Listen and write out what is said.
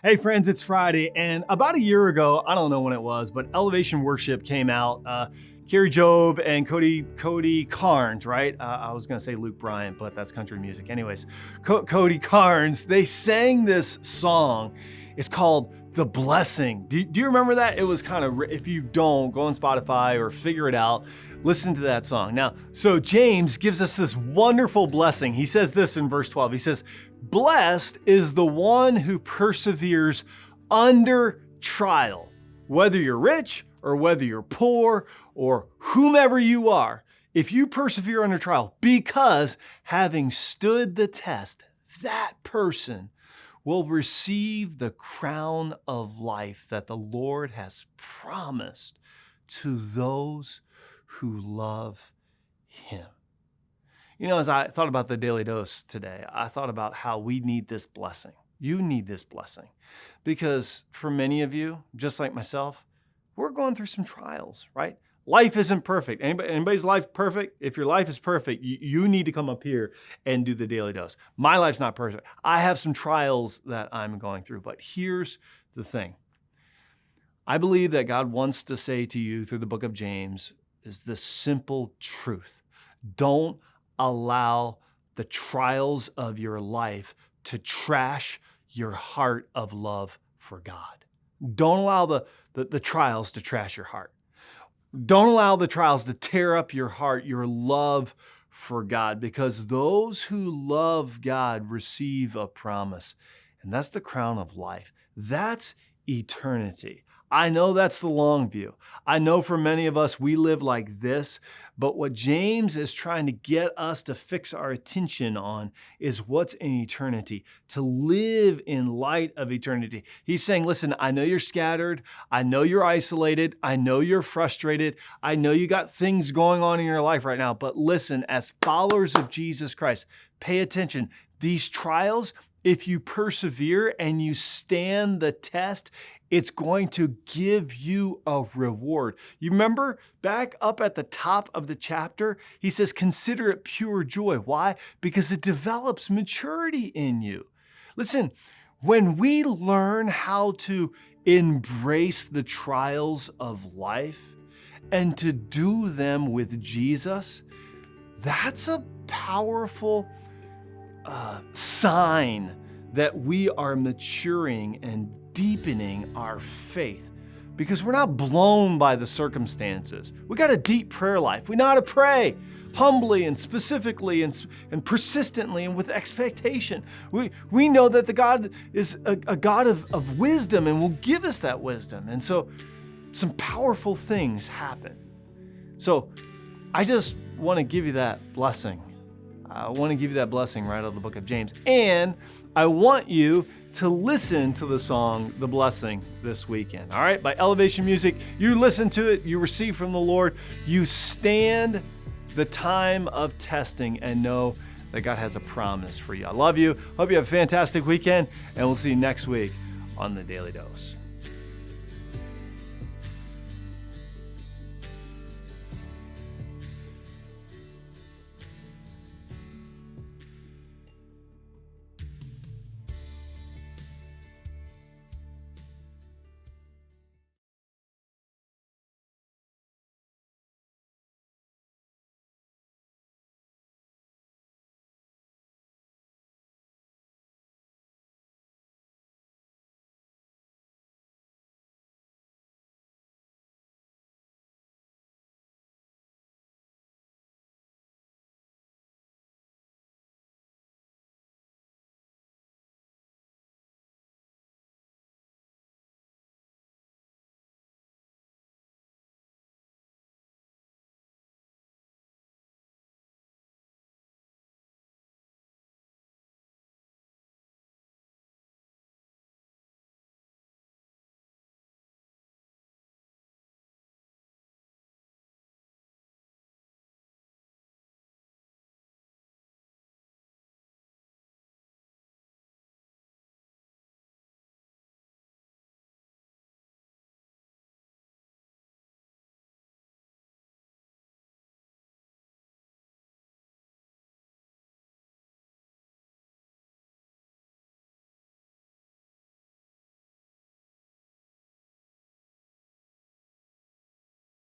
Hey friends, it's Friday, and about a year ago, I don't know when it was, but Elevation Worship came out. Carrie Job and Cody Carnes, right? I was gonna say Luke Bryant, but that's country music. Anyways, Cody Carnes, they sang this song. It's called The Blessing. Do you remember that? It was kind of, if you don't, go on Spotify or figure it out, listen to that song. Now, so James gives us this wonderful blessing. He says this in verse 12. He says, "Blessed is the one who perseveres under trial, whether you're rich or whether you're poor or whomever you are. If you persevere under trial, because having stood the test, that person will receive the crown of life that the Lord has promised to those who love him." You know, as I thought about the Daily Dose today, I thought about how we need this blessing. You need this blessing because for many of you, just like myself, we're going through some trials, right? Life isn't perfect. Anybody's life perfect? If your life is perfect, you need to come up here and do the Daily Dose. My life's not perfect. I have some trials that I'm going through, but here's the thing. I believe that God wants to say to you through the book of James is this simple truth. Don't allow the trials of your life to trash your heart of love for God. Don't allow the trials to trash your heart. Don't allow the trials to tear up your heart, your love for God, because those who love God receive a promise, and that's the crown of life. That's eternity. I know that's the long view. I know for many of us, we live like this, but what James is trying to get us to fix our attention on is what's in eternity, to live in light of eternity. He's saying, listen, I know you're scattered. I know you're isolated. I know you're frustrated. I know you got things going on in your life right now, but listen, as followers of Jesus Christ, pay attention. These trials, if you persevere and you stand the test, it's going to give you a reward. You remember back up at the top of the chapter, he says, consider it pure joy. Why? Because it develops maturity in you. Listen, when we learn how to embrace the trials of life and to do them with Jesus, that's a powerful sign that we are maturing and deepening our faith, because we're not blown by the circumstances. We got a deep prayer life. We know how to pray humbly and specifically and persistently and with expectation. We know that the God is a God of wisdom and will give us that wisdom. And so some powerful things happen. So I just want to give you that blessing. I want to give you that blessing right out of the book of James. And I want you to listen to the song, The Blessing, this weekend. All right, by Elevation Music. You listen to it, you receive from the Lord, you stand the time of testing and know that God has a promise for you. I love you. Hope you have a fantastic weekend, and we'll see you next week on The Daily Dose.